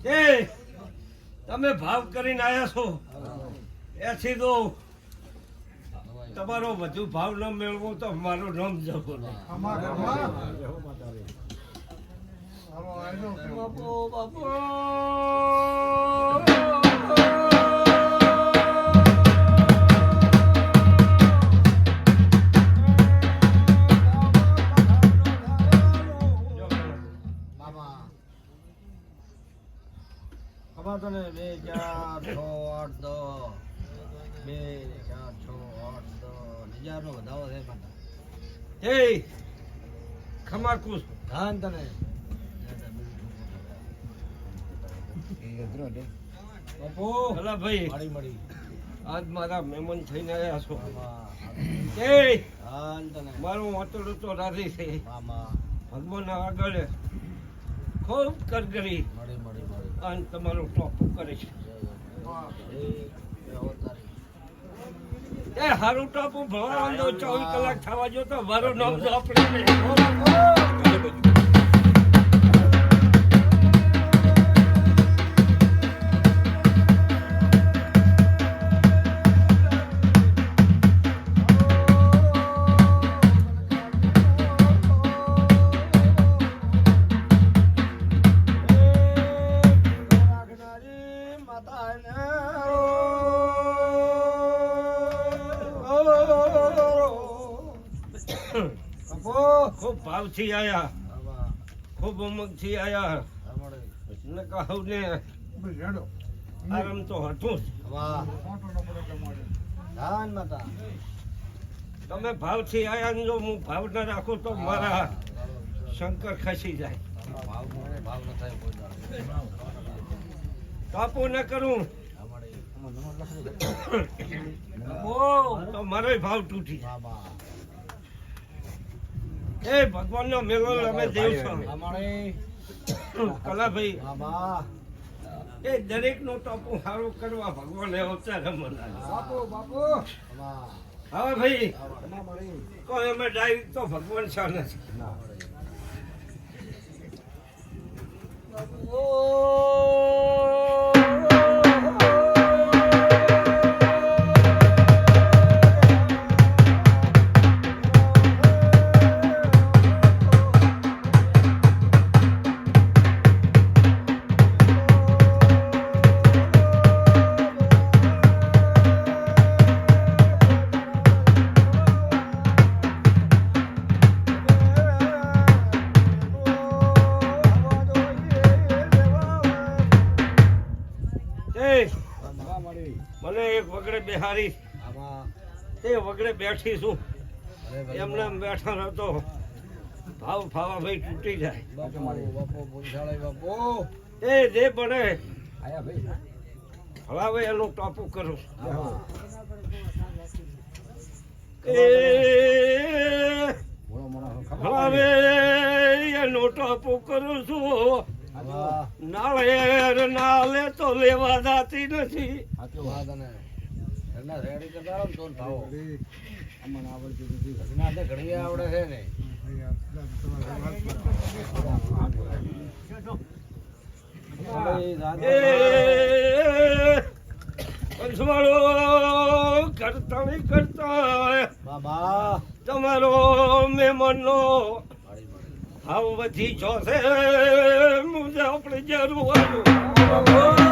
એ તમે ભાવ કરીને આવ્યા છો એથી તો તમારો વધુ ભાવ ન મેળવો તો મારું નામ જપો બાપો બાપો તને 2 4 6 8 10 2 4 6 8 10 હજારનો વધાવો છે માતા એ ખમાકુસ ધાન તને બાપુ ભલા ભાઈ મળી આજ મારા મહેમાન થઈને આવ્યા છો એ ધાન તને મારું વાતડું તો રાધી છે મામા ભગવાન આગળ ખૂબ કરગરી મળી અને તમારું ટોપું કરે છે એ હારું ટોપું ભણવાનો 24 કલાક થવા જો તો મારું નામ તો આપણે ખૂબ ભાવથી આયા ખૂબ ઉમંગથી આયા ને કહું ને આરામ તો હતું ધાન માતા તમે ભાવથી આયા ને જો હું ભાવ ના રાખું તો મારા શંકર ખસી જાય ભાવ ન થાય કોઈ કાપો ન કરું તો મારો ભાવ તૂટી એ ભગવાન નો મેળો અમે દેવ છો કલાભાઈ એ દરેક નો ટોપું સારું કરવા ભગવાન અવતાર હવે ભાઈ કોઈ અમે ડાયરેક્ટ તો ભગવાન છે નથી મને એક વગડે બેહારી તે વગડે બેઠી છું એમને બેઠા નતો ભાવ ફાવા ભાઈ તૂટી જાય એ જે બને હવે એનું ટોપું કરું હવે એનું ટોપું કરું છું નાળેર નાલે તો લેવા જાતી નથી ઘણી આવડે છે ને પંચવાળો કરતા કરતા બાબા તમારો મહેમાન નો ભાવ વધી જોશે મુજે આપણે જરૂર